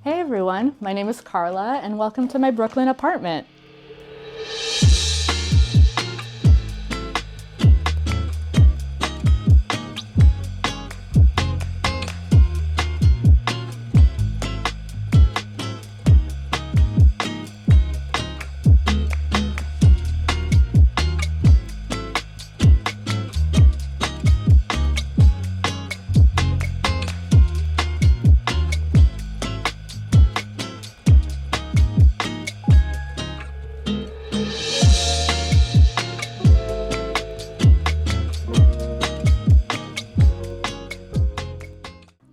Hey everyone, my name is Carla and welcome to my Brooklyn apartment.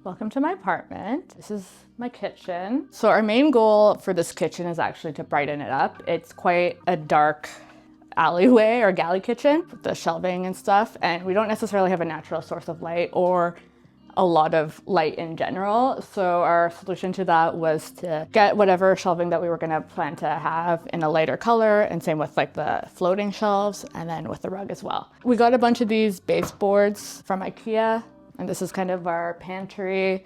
Welcome to my apartment. This is my kitchen. So our main goal for this kitchen is actually to brighten it up. It's quite a dark alleyway or galley kitchen with the shelving and stuff, and we don't necessarily have a natural source of light or a lot of light in general. So our solution to that was to get whatever shelving that we were gonna plan to have in a lighter color, and same with like the floating shelves and then with the rug as well. We got a bunch of these baseboards from IKEA. And this is kind of our pantry,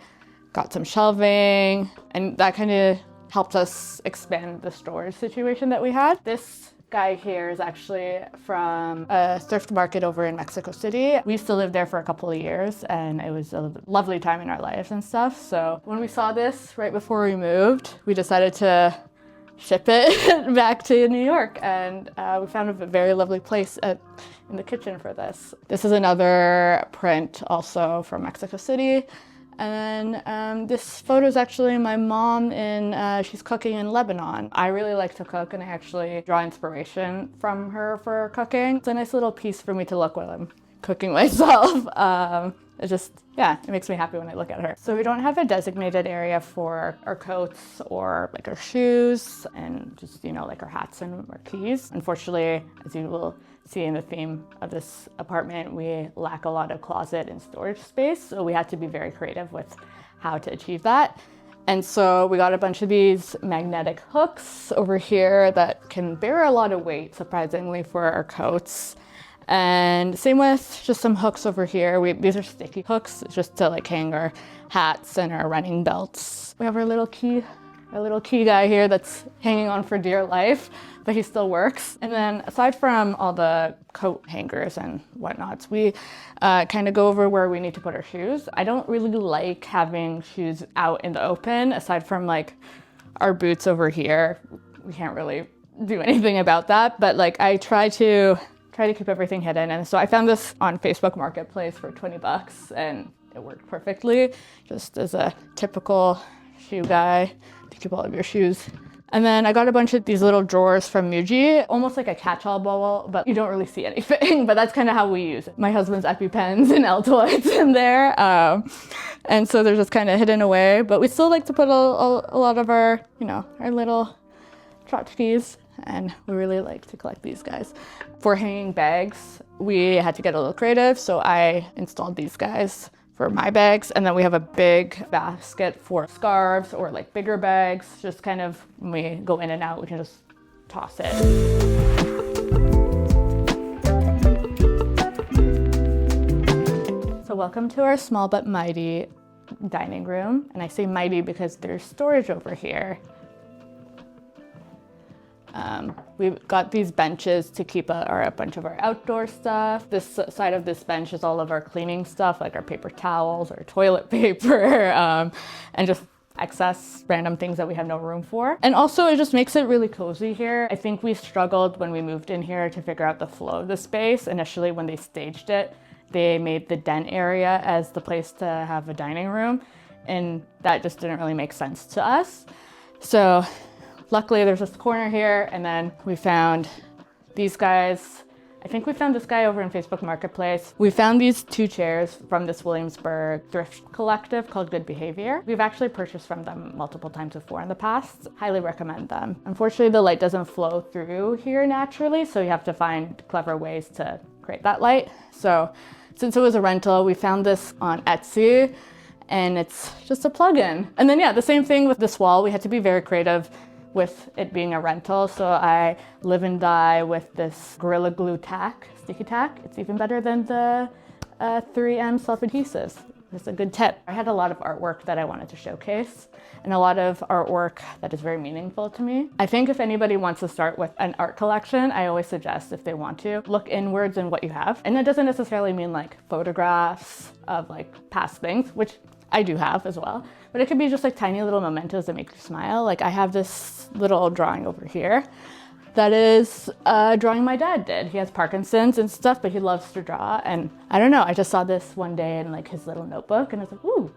got some shelving, and that kind of helped us expand the storage situation that we had. This guy here is actually from a thrift market over in Mexico City. We used to live there for a couple of years and it was a lovely time in our lives and stuff. So when we saw this right before we moved, we decided to ship it back to New York, and we found a very lovely place in the kitchen for this. This is another print also from Mexico City. And then this photo is actually my mom she's cooking in Lebanon. I really like to cook and I actually draw inspiration from her for cooking. It's a nice little piece for me to look while I'm cooking myself. It makes me happy when I look at her. So we don't have a designated area for our coats or like our shoes and just, like our hats and our keys. Unfortunately, as you will see in the theme of this apartment, we lack a lot of closet and storage space. So we had to be very creative with how to achieve that. And so we got a bunch of these magnetic hooks over here that can bear a lot of weight, surprisingly, for our coats. And same with just some hooks over here. These are sticky hooks just to like hang our hats and our running belts. We have our little key guy here that's hanging on for dear life, but he still works. And then aside from all the coat hangers and whatnots, we kind of go over where we need to put our shoes. I don't really like having shoes out in the open. Aside from like our boots over here, we can't really do anything about that. But like I try to keep everything hidden. And so I found this on Facebook Marketplace for $20 and it worked perfectly, just as a typical shoe guy to keep all of your shoes. And then I got a bunch of these little drawers from Muji, almost like a catch-all bowl, but you don't really see anything, but that's kind of how we use it. My husband's EpiPens and Altoids in there. And so they're just kind of hidden away, but we still like to put a lot of our, our little tchotchkes. And we really like to collect these guys. For hanging bags, we had to get a little creative, so I installed these guys for my bags. And then we have a big basket for scarves or like bigger bags. Just kind of when we go in and out, we can just toss it. So welcome to our small but mighty dining room. And I say mighty because there's storage over here. We've got these benches to keep a bunch of our outdoor stuff. This side of this bench is all of our cleaning stuff, like our paper towels, our toilet paper, and just excess random things that we have no room for. And also it just makes it really cozy here. I think we struggled when we moved in here to figure out the flow of the space. Initially, when they staged it, they made the den area as the place to have a dining room, and that just didn't really make sense to us. So luckily there's this corner here, and then we found these guys. I think we found this guy over in Facebook Marketplace. We found these two chairs from this Williamsburg thrift collective called Good Behavior. We've actually purchased from them multiple times before in the past. Highly recommend them. Unfortunately, the light doesn't flow through here naturally, so you have to find clever ways to create that light. So since it was a rental, we found this on Etsy, and it's just a plug-in. And then the same thing with this wall. We had to be very creative with it being a rental, so I live and die with this Gorilla Glue tack, sticky tack. It's even better than the 3M self-adhesives. It's a good tip. I had a lot of artwork that I wanted to showcase and a lot of artwork that is very meaningful to me. I think if anybody wants to start with an art collection, I always suggest, if they want to, look inwards in what you have. And that doesn't necessarily mean like photographs of like past things, which I do have as well, but it could be just like tiny little mementos that make you smile. Like I have this little drawing over here that is a drawing my dad did. He has Parkinson's and stuff, but he loves to draw. And I don't know, I just saw this one day in like his little notebook and I was like, ooh,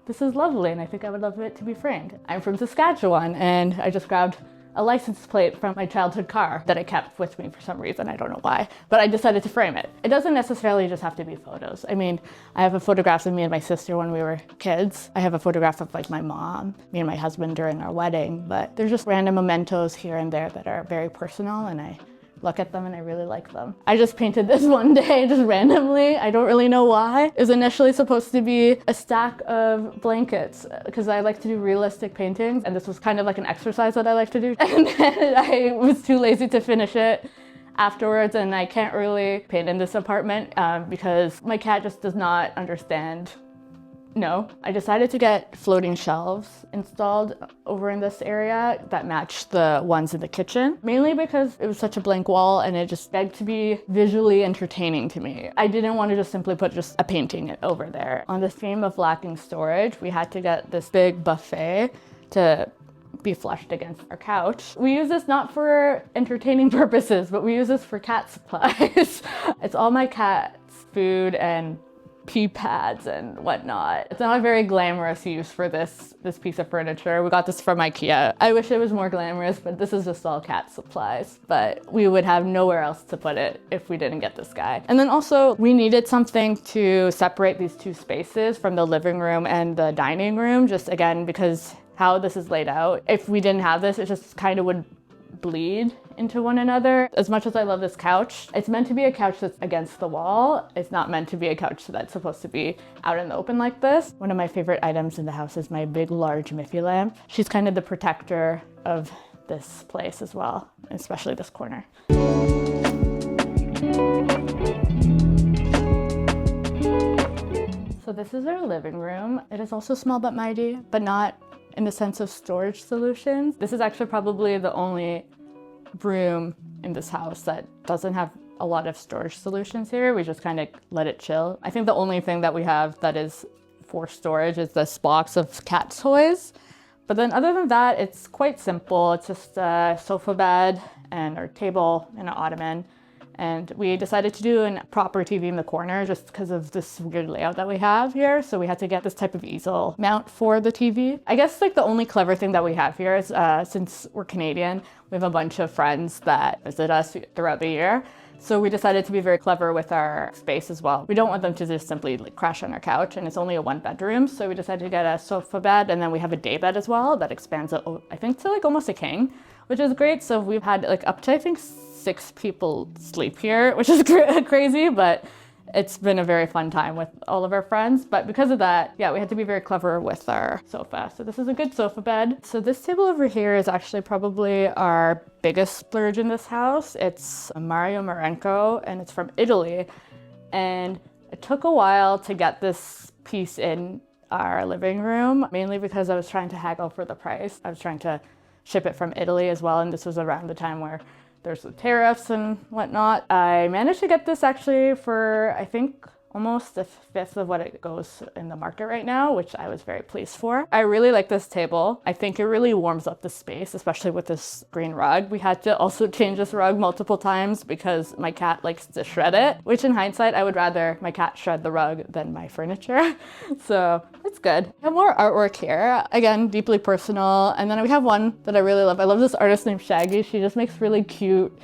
this is lovely. And I think I would love it to be framed. I'm from Saskatchewan and I just grabbed a license plate from my childhood car that I kept with me for some reason, I don't know why, but I decided to frame it. It doesn't necessarily just have to be photos. I mean, I have a photograph of me and my sister when we were kids. I have a photograph of like my mom, me and my husband during our wedding, but there's just random mementos here and there that are very personal and I look at them and I really like them. I just painted this one day, just randomly. I don't really know why. It was initially supposed to be a stack of blankets because I like to do realistic paintings and this was kind of like an exercise that I like to do. And then I was too lazy to finish it afterwards and I can't really paint in this apartment because my cat just does not understand. No, I decided to get floating shelves installed over in this area that matched the ones in the kitchen, mainly because it was such a blank wall and it just begged to be visually entertaining to me. I didn't want to just simply put just a painting over there. On the theme of lacking storage, we had to get this big buffet to be flushed against our couch. We use this not for entertaining purposes, but we use this for cat supplies. It's all my cat's food and pee pads and whatnot. It's not a very glamorous use for this piece of furniture. We got this from IKEA. I wish it was more glamorous, but this is just all cat supplies. But we would have nowhere else to put it if we didn't get this guy. And then also we needed something to separate these two spaces from the living room and the dining room, just again, because how this is laid out. If we didn't have this, it just kind of would bleed into one another. As much as I love this couch, it's meant to be a couch that's against the wall. It's not meant to be a couch that's supposed to be out in the open like this. One of my favorite items in the house is my big, large Miffy lamp. She's kind of the protector of this place as well, especially this corner. So this is our living room. It is also small but mighty, but not in the sense of storage solutions. This is actually probably the only room in this house that doesn't have a lot of storage solutions here. We just kind of let it chill. I think the only thing that we have that is for storage is this box of cat toys. But then other than that, it's quite simple. It's just a sofa bed and our table and an ottoman. And we decided to do a proper TV in the corner just because of this weird layout that we have here. So we had to get this type of easel mount for the TV. I guess like the only clever thing that we have here is since we're Canadian, we have a bunch of friends that visit us throughout the year. So we decided to be very clever with our space as well. We don't want them to just simply like crash on our couch, and it's only a 1-bedroom. So we decided to get a sofa bed, and then we have a day bed as well that expands, I think, to like almost a king, which is great. So we've had like up to, I think, 6 people sleep here, which is crazy, but it's been a very fun time with all of our friends. But because of that, yeah, we had to be very clever with our sofa. So this is a good sofa bed. So this table over here is actually probably our biggest splurge in this house. It's a Mario Marenco and it's from Italy. And it took a while to get this piece in our living room, mainly because I was trying to haggle for the price. I was trying to ship it from Italy as well. And this was around the time where there's the tariffs and whatnot. I managed to get this actually for, I think, almost a fifth of what it goes in the market right now, which I was very pleased for. I really like this table. I think it really warms up the space, especially with this green rug. We had to also change this rug multiple times because my cat likes to shred it, which in hindsight, I would rather my cat shred the rug than my furniture. So it's good. I have more artwork here. Again, deeply personal. And then we have one that I really love. I love this artist named Shaggy. She just makes really cute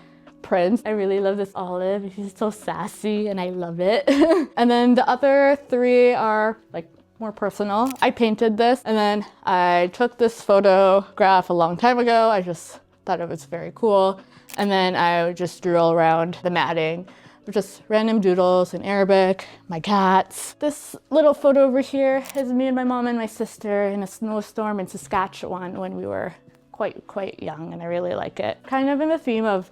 prints. I really love this olive. She's so sassy and I love it. And then the other 3 are like more personal. I painted this and then I took this photograph a long time ago. I just thought it was very cool. And then I just drew all around the matting, just random doodles in Arabic, my cats. This little photo over here is me and my mom and my sister in a snowstorm in Saskatchewan when we were quite young, and I really like it. Kind of in the theme of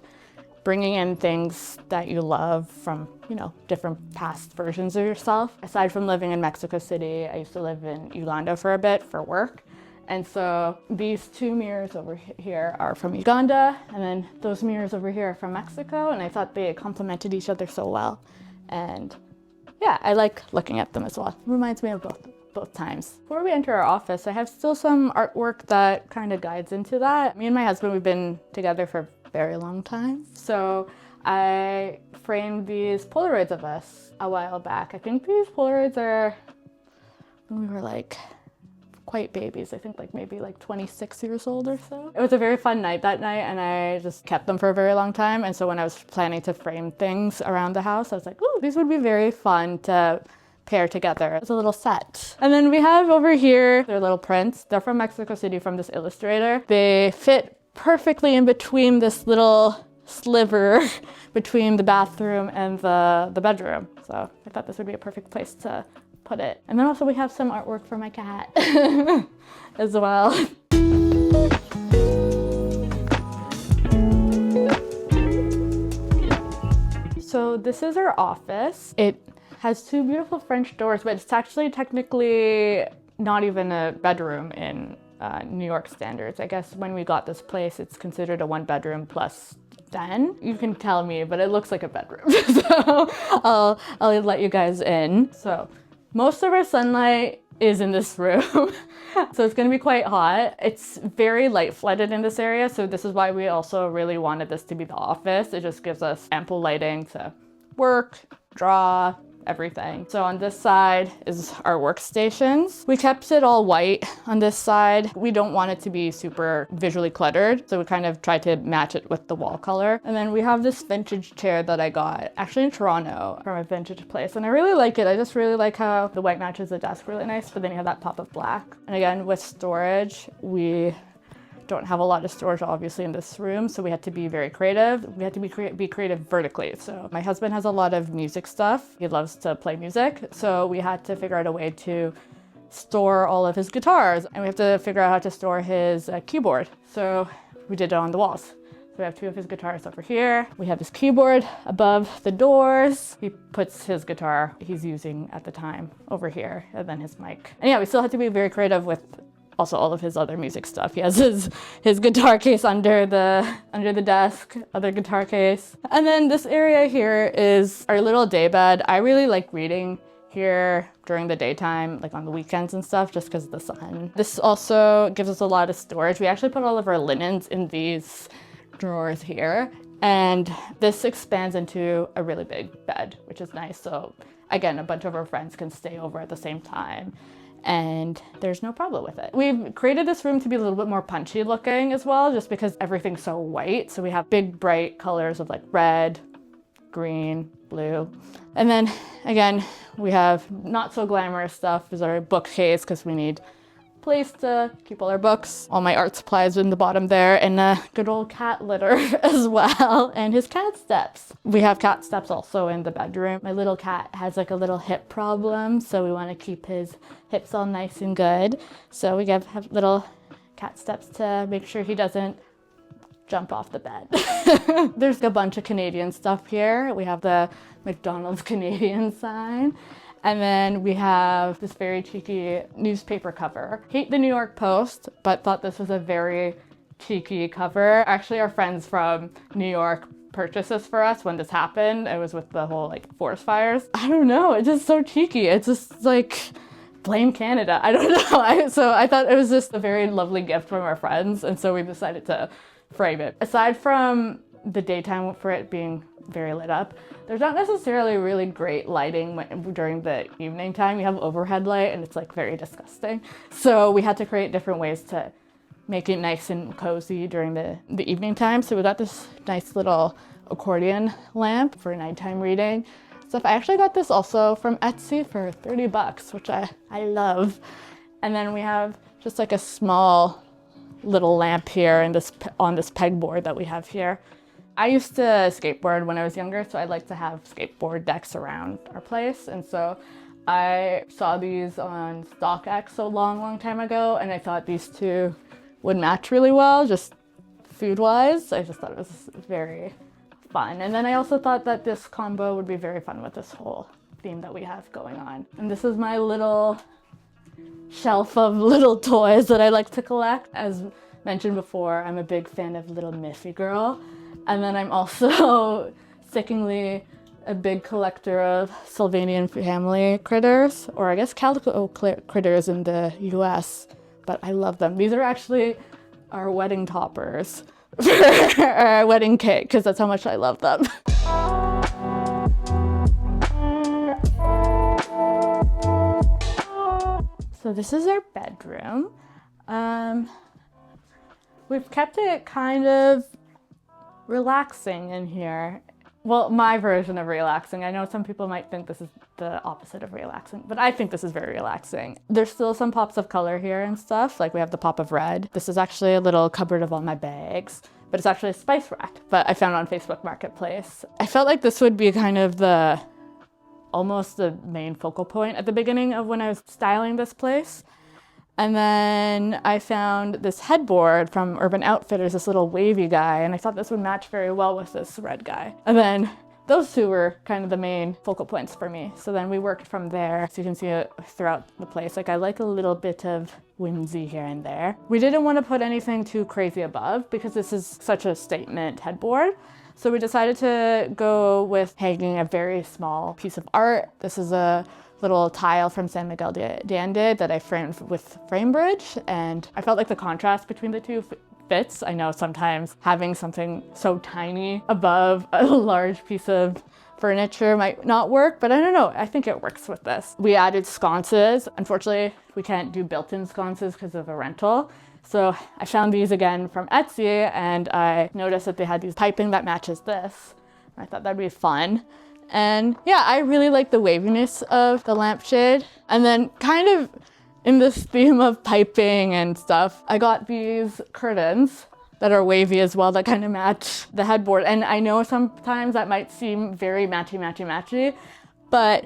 bringing in things that you love from, you know, different past versions of yourself. Aside from living in Mexico City, I used to live in Uganda for a bit for work. And so these two mirrors over here are from Uganda, and then those mirrors over here are from Mexico, and I thought they complemented each other so well. And yeah, I like looking at them as well. It reminds me of both times. Before we enter our office, I have still some artwork that kind of guides into that. Me and my husband, we've been together for a very long time. So I framed these Polaroids of us a while back. I think these Polaroids are when we were like quite babies. I think like maybe like 26 years old or so. It was a very fun night that night, and I just kept them for a very long time. And so when I was planning to frame things around the house, I was like, ooh, these would be very fun to pair together as a little set. And then we have over here, they're little prints. They're from Mexico City from this illustrator. They fit perfectly in between this little sliver between the bathroom and the bedroom. So I thought this would be a perfect place to put it. And then also we have some artwork for my cat as well. So this is our office. It has two beautiful French doors, but it's actually technically not even a bedroom in New York standards. I guess when we got this place, it's considered a 1-bedroom plus den. You can tell me, but it looks like a bedroom. So I'll let you guys in. So most of our sunlight is in this room. So it's gonna be quite hot. It's very light flooded in this area. So this is why we also really wanted this to be the office. It just gives us ample lighting to work, draw, everything. So on this side is our workstations. We kept it all white on this side. We don't want it to be super visually cluttered, so we kind of tried to match it with the wall color. And then we have this vintage chair that I got actually in Toronto from a vintage place, and I really like it. I just really like how the white matches the desk really nice, but then you have that pop of black. And again, with storage, we don't have a lot of storage obviously in this room, so we had to be very creative. We had to be creative vertically. So my husband has a lot of music stuff. He loves to play music, so we had to figure out a way to store all of his guitars, and we have to figure out how to store his keyboard. So we did it on the walls. So we have two of his guitars over here. We have his keyboard above the doors. He puts his guitar he's using at the time over here, and then his mic. And yeah, we still had to be very creative with also all of his other music stuff. He has his guitar case under the desk, other guitar case. And then this area here is our little day bed. I really like reading here during the daytime, like on the weekends and stuff, just because of the sun. This also gives us a lot of storage. We actually put all of our linens in these drawers here, and this expands into a really big bed, which is nice. So again, a bunch of our friends can stay over at the same time, and there's no problem with it. We've created this room to be a little bit more punchy looking as well, just because everything's so white. So we have big bright colors of like red, green, blue. And then again, we have not so glamorous stuff is our bookcase, because we need place to keep all our books. All my art supplies in the bottom there, and a good old cat litter as well, and his cat steps. We have cat steps also in the bedroom. My little cat has like a little hip problem, so we want to keep his hips all nice and good. So we have little cat steps to make sure he doesn't jump off the bed. There's a bunch of Canadian stuff here. We have the McDonald's Canadian sign. And then we have this very cheeky newspaper cover. Hate the New York Post, but thought this was a very cheeky cover. Actually, our friends from New York purchased this for us when this happened. It was with the whole like forest fires. I don't know, it's just so cheeky. It's just like, blame Canada. I don't know. So I thought it was just a very lovely gift from our friends, and so we decided to frame it. Aside from the daytime for it being very lit up, there's not necessarily really great lighting during the evening time. You have overhead light and it's like very disgusting. So we had to create different ways to make it nice and cozy during the evening time. So we got this nice little accordion lamp for nighttime reading stuff. I actually got this also from Etsy for 30 bucks, which I love. And then we have just like a small little lamp here and on this pegboard that we have here. I used to skateboard when I was younger, so I like to have skateboard decks around our place. And so I saw these on StockX a long time ago, and I thought these two would match really well, just food-wise. I just thought it was very fun. And then I also thought that this combo would be very fun with this whole theme that we have going on. And this is my little shelf of little toys that I like to collect. As mentioned before, I'm a big fan of Little Miffy Girl. And then I'm also stickingly a big collector of Sylvanian family critters, or I guess calico critters in the US, but I love them. These are actually our wedding toppers for our wedding cake, because that's how much I love them. So this is our bedroom. We've kept it kind of relaxing in here. Well, my version of relaxing. I know some people might think this is the opposite of relaxing, but I think this is very relaxing. There's still some pops of color here and stuff. Like we have the pop of red. This is actually a little cupboard of all my bags, but it's actually a spice rack, but I found it on Facebook Marketplace. I felt like this would be kind of almost the main focal point at the beginning of when I was styling this place. And then I found this headboard from Urban Outfitters, this little wavy guy, and I thought this would match very well with this red guy. And then those two were kind of the main focal points for me. So then we worked from there. So you can see it throughout the place. Like I like a little bit of whimsy here and there. We didn't want to put anything too crazy above because this is such a statement headboard. So we decided to go with hanging a very small piece of art. This is a little tile from San Miguel de Allende that I framed with frame bridge, and I felt like the contrast between the two fits. I know sometimes having something so tiny above a large piece of furniture might not work, but I don't know, I think it works with this. We added sconces. Unfortunately, we can't do built-in sconces because of a rental. So I found these again from Etsy, and I noticed that they had these piping that matches this. I thought that'd be fun. And yeah, I really like the waviness of the lampshade. And then kind of in this theme of piping and stuff, I got these curtains that are wavy as well that kind of match the headboard. And I know sometimes that might seem very matchy, but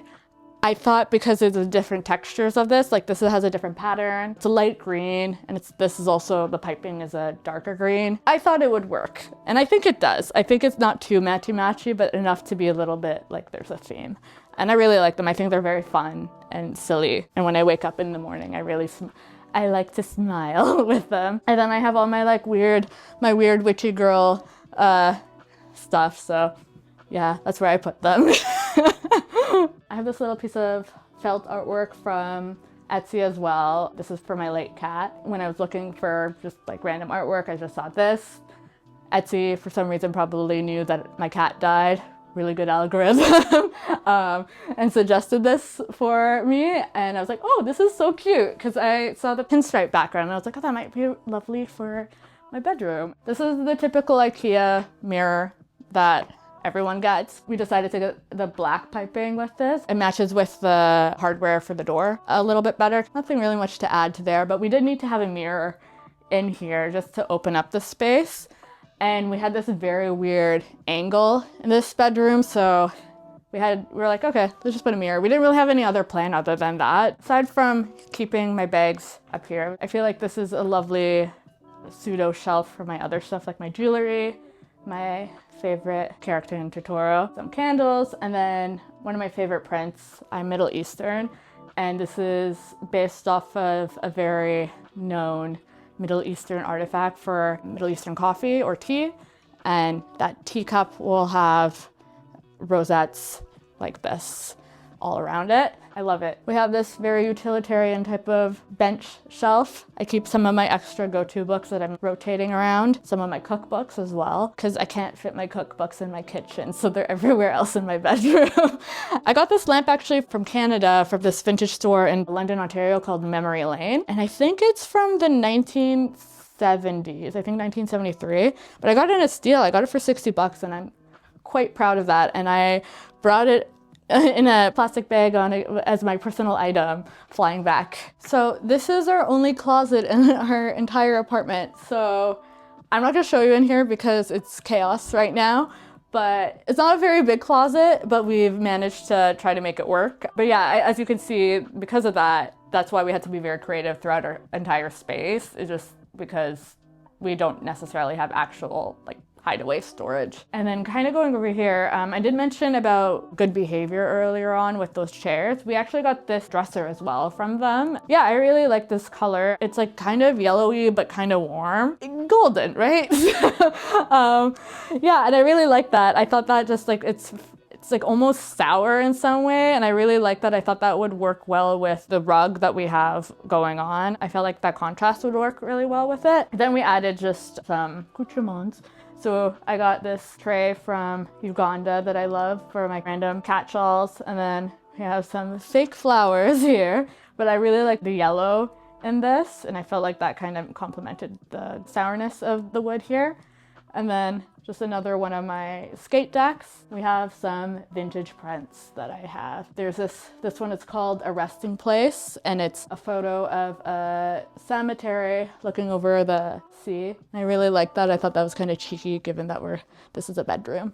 I thought because of the different textures of this, like this has a different pattern. It's a light green, and this is also, the piping is a darker green. I thought it would work, and I think it does. I think it's not too matchy, but enough to be a little bit like there's a theme. And I really like them. I think they're very fun and silly. And when I wake up in the morning, I like to smile with them. And then I have all my my weird witchy girl stuff. So yeah, that's where I put them. I have this little piece of felt artwork from Etsy as well. This is for my late cat. When I was looking for just like random artwork, I just saw this. Etsy, for some reason, probably knew that my cat died. Really good algorithm. And suggested this for me. And I was like, oh, this is so cute. Because I saw the pinstripe background and I was like, oh, that might be lovely for my bedroom. This is the typical IKEA mirror that everyone gets. We decided to get the black piping with this. It matches with the hardware for the door a little bit better. Nothing really much to add to there, but we did need to have a mirror in here just to open up the space. And we had this very weird angle in this bedroom, so we were like, okay, let's just put a mirror. We didn't really have any other plan other than that. Aside from keeping my bags up here, I feel like this is a lovely pseudo shelf for my other stuff, like my jewelry, my favorite character in Totoro, some candles, and then one of my favorite prints. I'm Middle Eastern, and this is based off of a very known Middle Eastern artifact for Middle Eastern coffee or tea, and that teacup will have rosettes like this all around it. I love it. We have this very utilitarian type of bench shelf. I keep some of my extra go-to books that I'm rotating around, some of my cookbooks as well, because I can't fit my cookbooks in my kitchen, so they're everywhere else in my bedroom. I got this lamp actually from Canada, from this vintage store in London, Ontario called Memory Lane, and I think it's from the 1970s, I think 1973, but I got it in a steal. I got it for $60 and I'm quite proud of that, and I brought it in a plastic bag as my personal item flying back. So this is our only closet in our entire apartment. So I'm not gonna show you in here because it's chaos right now, but it's not a very big closet, but we've managed to try to make it work. But yeah, as you can see, because of that, that's why we had to be very creative throughout our entire space. It's just because we don't necessarily have actual like hideaway storage. And then kind of going over here, I did mention about good behavior earlier on with those chairs. We actually got this dresser as well from them. Yeah, I really like this color. It's like kind of yellowy, but kind of warm. Golden, right? Yeah, and I really like that. I thought that just like, it's like almost sour in some way, and I really like that. I thought that would work well with the rug that we have going on. I felt like that contrast would work really well with it. Then we added just some accoutrements. So I got this tray from Uganda that I love for my random catch-alls, and then we have some fake flowers here, but I really like the yellow in this, and I felt like that kind of complemented the sourness of the wood here. And then just another one of my skate decks. We have some vintage prints that I have. There's this one, it's called A Resting Place, and it's a photo of a cemetery looking over the sea. I really like that. I thought that was kind of cheeky given that this is a bedroom.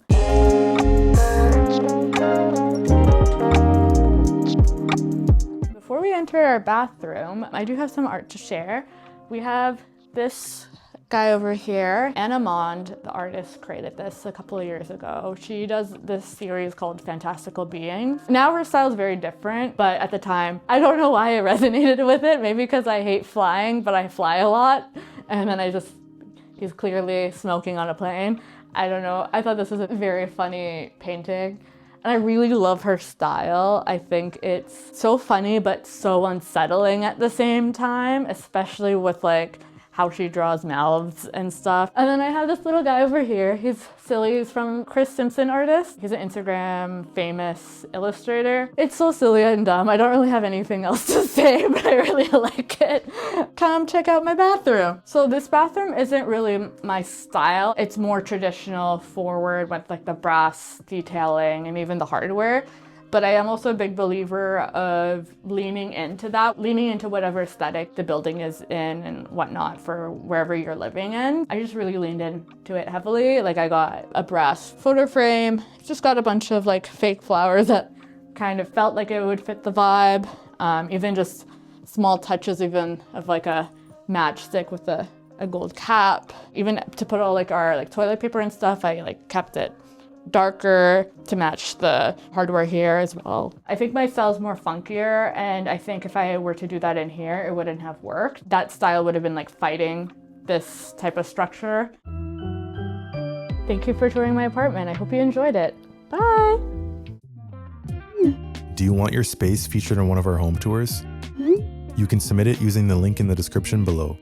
Before we enter our bathroom, I do have some art to share. We have this guy over here. Anna Mond, the artist, created this a couple of years ago. She does this series called Fantastical Beings. Now her style is very different, but at the time, I don't know why I resonated with it. Maybe because I hate flying, but I fly a lot. And then he's clearly smoking on a plane. I don't know. I thought this was a very funny painting. And I really love her style. I think it's so funny, but so unsettling at the same time, especially with like how she draws mouths and stuff. And then I have this little guy over here. He's silly. He's from Chris Simpson artist. He's an Instagram famous illustrator. It's so silly and dumb. I don't really have anything else to say, but I really like it. Come check out my bathroom. So this bathroom isn't really my style. It's more traditional forward with like the brass detailing and even the hardware. But I am also a big believer of leaning into whatever aesthetic the building is in and whatnot for wherever you're living in. I just really leaned into it heavily. Like I got a brass photo frame, just got a bunch of like fake flowers that kind of felt like it would fit the vibe. Even just small touches even of like a matchstick with a gold cap. Even to put all like our like toilet paper and stuff, I like kept it darker to match the hardware here as well. I think my style is more funkier, and I think if I were to do that in here, it wouldn't have worked. That style would have been like fighting this type of structure. Thank you for touring my apartment. I hope you enjoyed it. Bye! Do you want your space featured on one of our home tours? You can submit it using the link in the description below.